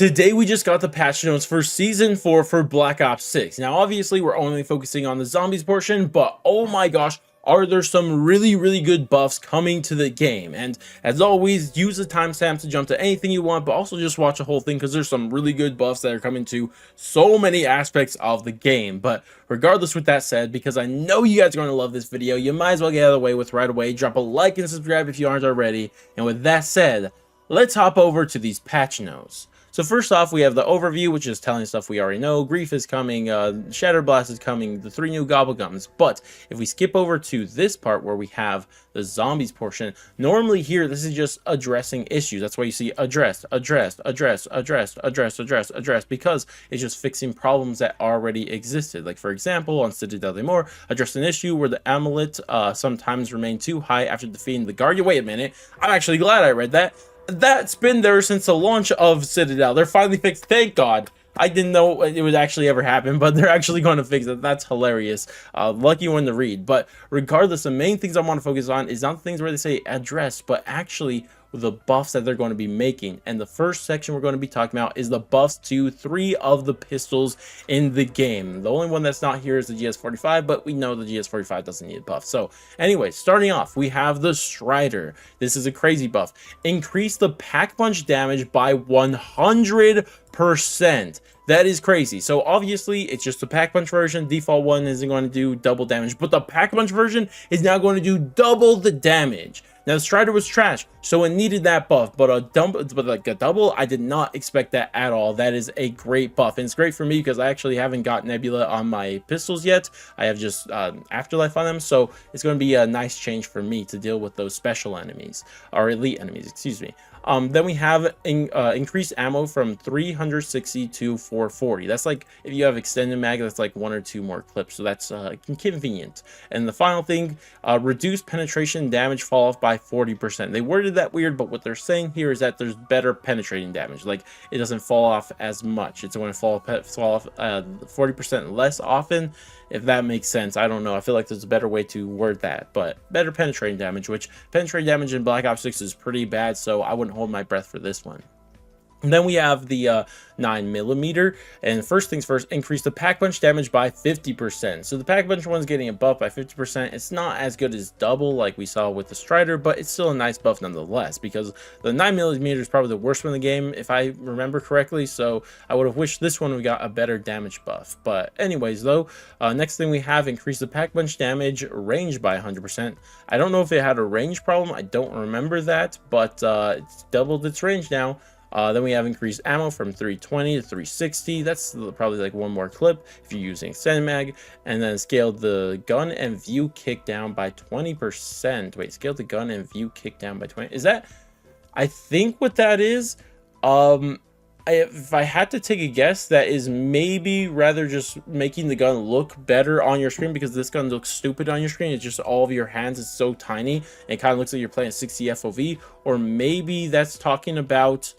Today we just got the patch notes for Season 4 for Black Ops 6. Now obviously we're only focusing on the zombies portion, but oh my gosh, are there some really good buffs coming to the game. And as always, use the timestamp to jump to anything you want, but also just watch the whole thing because there's some really good buffs that are coming to so many aspects of the game. But regardless, with that said, because I know you guys are going to love this video, you might as well get out of the way with right away. Drop a like and subscribe if you aren't already. And with that said, let's hop over to these patch notes. So first off, we have the overview, which is telling stuff we already know. Grief is coming, Shatter Blast is coming, the 3 new Gobblegums. But if we skip over to this part where we have the zombies portion, normally here, this is just addressing issues. That's why you see addressed, because it's just fixing problems that already existed. Like for example, on Citadel de Mor, addressed an issue where the amulet sometimes remained too high after defeating the Guardian. Wait a minute, I'm actually glad I read that. That's been there since the launch of Citadel. They're finally fixed. Thank God. I didn't know it would actually ever happen, but they're actually going to fix it. That's hilarious. Lucky one to read. But regardless, the main things I want to focus on is not the things where they say address, but actually the buffs that they're going to be making. And the first section we're going to be talking about is the buffs to 3 of the pistols in the game. The only one that's not here is the GS45, but we know the GS45 doesn't need a buff. So anyway, starting off, we have the Strider. This is a crazy buff. Increase the pack punch damage by 100%. That is crazy. So obviously it's just the pack punch version. Default one isn't going to do double damage, but the pack punch version is now going to do double the damage. Now the Strider was trash, so it needed that buff, but a double, I did not expect that at all. That is a great buff, and it's great for me because I actually haven't got Nebula on my pistols yet. I have just Afterlife on them, so it's going to be a nice change for me to deal with those special enemies, or elite enemies, excuse me. Then we have increased ammo from 360 to 440. That's like if you have extended mag, that's like 1 or 2 more clips, so that's convenient. And the final thing, reduce penetration damage fall off by 40%. They worded that weird, but what they're saying here is that there's better penetrating damage. Like it doesn't fall off as much. It's going to fall off 40% less often. If that makes sense, I don't know. I feel like there's a better way to word that, but better penetrating damage, which penetrating damage in Black Ops 6 is pretty bad, so I wouldn't hold my breath for this one. And then we have the 9mm, and first things first, increase the pack punch damage by 50%. So the pack punch one's getting a buff by 50%. It's not as good as double like we saw with the Strider, but it's still a nice buff nonetheless, because the 9mm is probably the worst one in the game, if I remember correctly, so I would have wished this one we got a better damage buff. But anyways though, next thing we have, increase the pack punch damage range by 100%. I don't know if it had a range problem, I don't remember that, but it's doubled its range now. Then we have increased ammo from 320 to 360. That's probably like 1 more clip if you're using extended mag. And then scaled the gun and view kick down by 20%. Wait, scaled the gun and view kick down by 20. Is that? I think what that is. If I had to take a guess, that is maybe rather just making the gun look better on your screen, because this gun looks stupid on your screen. It's just all of your hands is so tiny. And it kind of looks like you're playing 60 FOV. Or maybe that's talking about.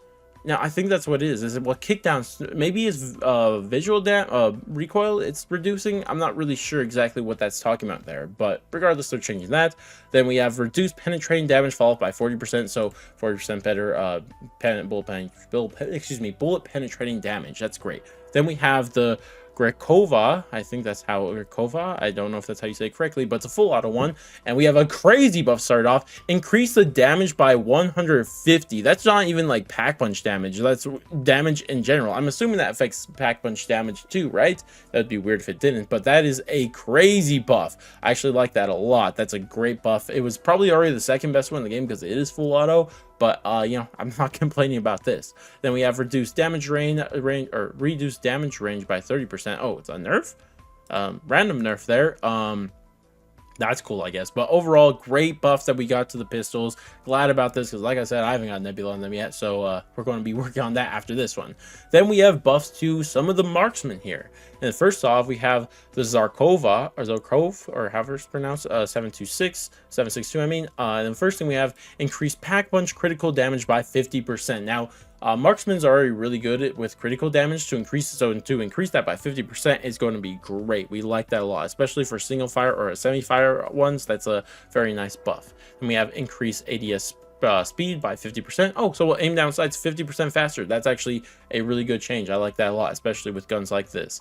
Now, I think that's what it is. Is it what kickdowns? Maybe it's visual recoil it's reducing. I'm not really sure exactly what that's talking about there, but regardless, they're changing that. Then we have reduced penetrating damage fall off by 40%, so 40% better bullet penetrating damage. That's great. Then we have the Grekova, I think that's how Grekova, I don't know if that's how you say it correctly, but it's a full auto one. And we have a crazy buff started off, increase the damage by 150. That's not even like pack punch damage, that's damage in general. I'm assuming that affects pack punch damage too, right? That'd be weird if it didn't, but that is a crazy buff. I actually like that a lot. That's a great buff. It was probably already the second best one in the game because it is full auto, but you know, I'm not complaining about this. Then we have reduced damage range or reduced damage range by 30%. Oh, it's a nerf, random nerf there. That's cool, I guess. But overall, great buffs that we got to the pistols. Glad about this because, like I said, I haven't got Nebula on them yet, so we're going to be working on that after this one. Then we have buffs to some of the marksmen here. And first off, we have the Zarkova, or Zarkov, or however it's pronounced, 762, I mean. And the first thing we have, increased pack punch critical damage by 50%. Now, marksmen's are already really good with critical damage. To increase that by 50% is going to be great. We like that a lot, especially for single fire or semi fire ones. That's a very nice buff. And we have increased ADS speed by 50%. Oh, so we'll aim down sights 50% faster. That's actually a really good change. I like that a lot, especially with guns like this,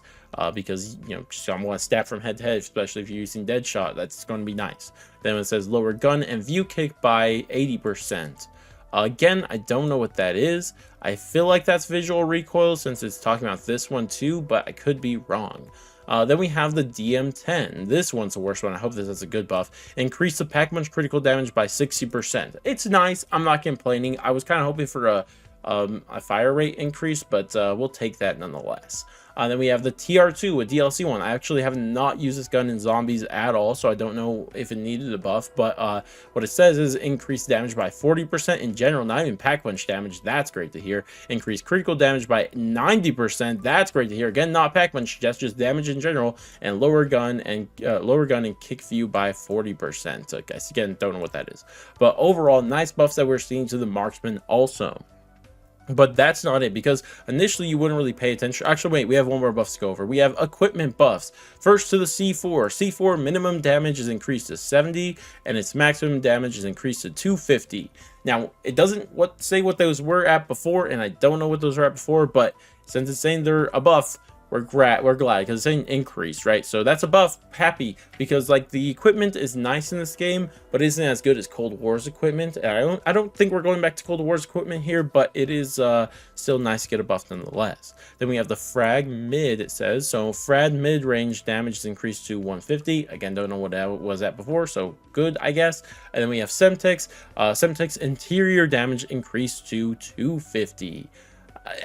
because, you know, just I want to stab from head to head, especially if you're using dead shot. That's going to be nice. Then it says lower gun and view kick by 80%. Again, I don't know what that is. I feel like that's visual recoil since it's talking about this one too, but I could be wrong. Then we have the DM10. This one's the worst one. I hope this has a good buff. Increase the pack punch critical damage by 60%. It's nice. I'm not complaining. I was kind of hoping for a fire rate increase, but we'll take that nonetheless. Then we have the TR2, a DLC one. I actually have not used this gun in zombies at all, so I don't know if it needed a buff, but what it says is increase damage by 40% in general, not even pack punch damage. That's great to hear. Increase critical damage by 90%. That's great to hear. Again, not pack punch, that's just damage in general. And lower gun and kick view by 40%. So guys, again, don't know what that is, but overall, nice buffs that we're seeing to the marksman also. But that's not it, because initially you wouldn't really pay attention. Actually, wait, we have one more buff to go over. We have equipment buffs. First to the C4. C4 minimum damage is increased to 70, and its maximum damage is increased to 250. Now, it doesn't say what those were at before, and I don't know what those were at before, but since it's saying they're a buff, we're glad because it's saying increase, right? So that's a buff. Happy, because like the equipment is nice in this game, but isn't as good as Cold War's equipment. I don't think we're going back to Cold War's equipment here, but it is still nice to get a buff nonetheless. Then we have the frag mid. It says so frag mid range damage is increased to 150. Again, don't know what that was at before, so good, I guess. And then we have Semtex. Semtex interior damage increased to 250.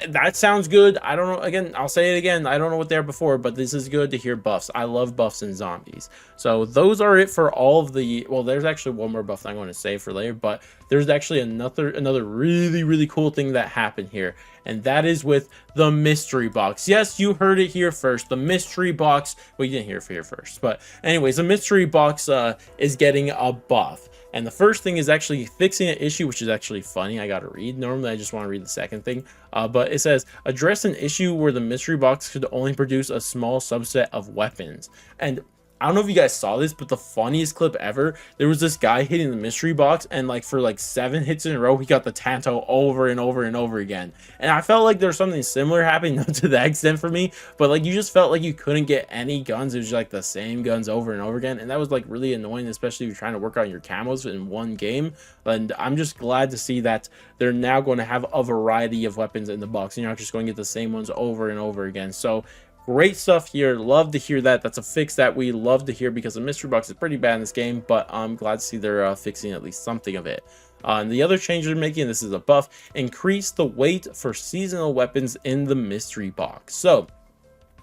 That sounds good. I don't know. Again, I'll say it again. I don't know what they're before, but this is good to hear buffs. I love buffs in zombies. So those are it for all of the. Well, there's actually one more buff that I'm going to save for later, but there's actually another really cool thing that happened here, and that is with the mystery box. Yes, you heard it here first. The mystery box. Well, you didn't hear it here first, but anyways, the mystery box is getting a buff. And the first thing is actually fixing an issue, which is actually funny. I gotta read. Normally, I just want to read the second thing. But it says, address an issue where the mystery box could only produce a small subset of weapons. And I don't know if you guys saw this, but the funniest clip ever, there was this guy hitting the mystery box, and like for like 7 hits in a row, he got the Tanto over and over and over again. And I felt like there's something similar happening, not to that extent for me, but like you just felt like you couldn't get any guns. It was just like the same guns over and over again, and that was like really annoying, especially if you're trying to work on your camos in one game. And I'm just glad to see that they're now going to have a variety of weapons in the box, and you're not just going to get the same ones over and over again. So great stuff here. Love to hear that. That's a fix that we love to hear, because the mystery box is pretty bad in this game, but I'm glad to see they're fixing at least something of it. And the other change they're making, this is a buff, increase the weight for seasonal weapons in the mystery box. So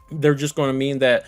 they're just going to mean that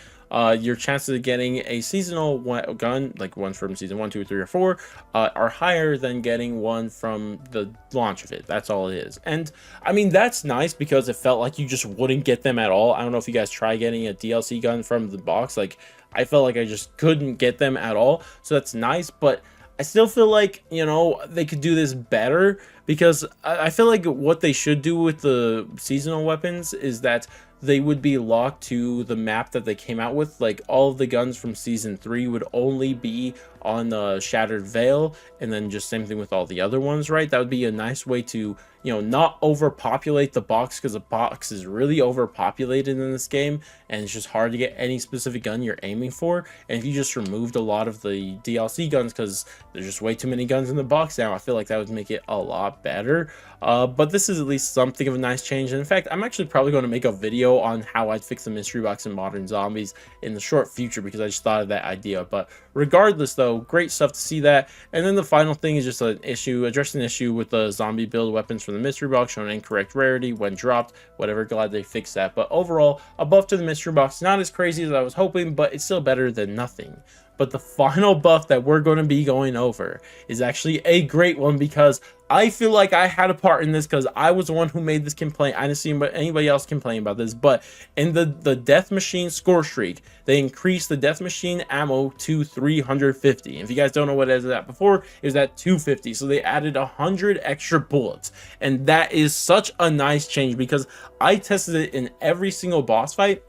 your chances of getting a seasonal gun, like one from season 1, 2, 3, or 4, are higher than getting one from the launch of it. That's all it is. And I mean, that's nice, because it felt like you just wouldn't get them at all. I don't know if you guys try getting a DLC gun from the box. Like, I felt like I just couldn't get them at all. So that's nice, but I still feel like, you know, they could do this better, because I feel like what they should do with the seasonal weapons is that they would be locked to the map that they came out with. Like, all of the guns from season 3 would only be on the Shattered Veil, and then just same thing with all the other ones, right? That would be a nice way to, you know, not overpopulate the box, because the box is really overpopulated in this game, and it's just hard to get any specific gun you're aiming for. And if you just removed a lot of the DLC guns, because there's just way too many guns in the box now, I feel like that would make it a lot better. But this is at least something of a nice change. And in fact, I'm actually probably going to make a video on how I'd fix the mystery box in Modern Zombies in the short future, because I just thought of that idea. But regardless, though, great stuff to see that. And then the final thing is just an issue, addressing an issue with the zombie build weapons from the mystery box showing incorrect rarity when dropped. Whatever, glad they fixed that. But overall, a buff to the mystery box, not as crazy as I was hoping, but it's still better than nothing. But the final buff that we're going to be going over is actually a great one, because I feel like I had a part in this, because I was the one who made this complaint. I didn't see anybody else complain about this, but in the death machine score streak, they increased the death machine ammo to 350. If you guys don't know what it is at before, it was at 250. So they added 100 extra bullets, and that is such a nice change, because I tested it in every single boss fight,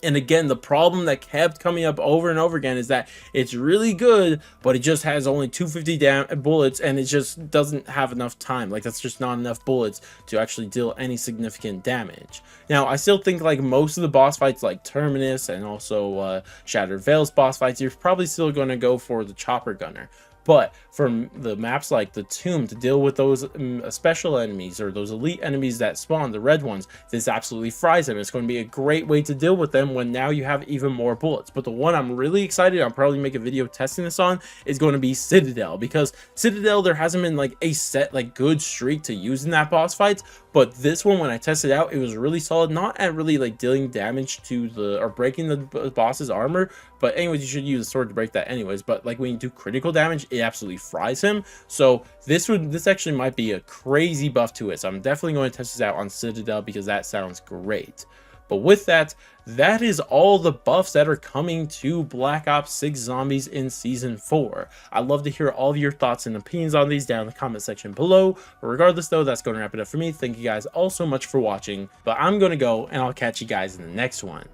And again, the problem that kept coming up over and over again is that it's really good, but it just has only 250 bullets, and it just doesn't have enough time. Like, that's just not enough bullets to actually deal any significant damage. Now, I still think like most of the boss fights, like Terminus and also Shattered Veils boss fights, you're probably still going to go for the chopper gunner. But for the maps like the Tomb, to deal with those special enemies or those elite enemies that spawn, the red ones, this absolutely fries them. It's going to be a great way to deal with them when now you have even more bullets. But the one I'm really excited, I'll probably make a video testing this on, is going to be Citadel, because Citadel, there hasn't been like a set like good streak to use in that boss fights, but this one, when I tested it out, it was really solid. Not at really like dealing damage to the or breaking the boss's armor, but anyways, you should use a sword to break that anyways. But like when you do critical damage, it absolutely fries him. So this actually might be a crazy buff to it. So I'm definitely going to test this out on Citadel because that sounds great. But with that, that is all the buffs that are coming to Black Ops 6 Zombies in Season 4. I'd love to hear all of your thoughts and opinions on these down in the comment section below. But regardless though, that's going to wrap it up for me. Thank you guys all so much for watching. But I'm going to go, and I'll catch you guys in the next one.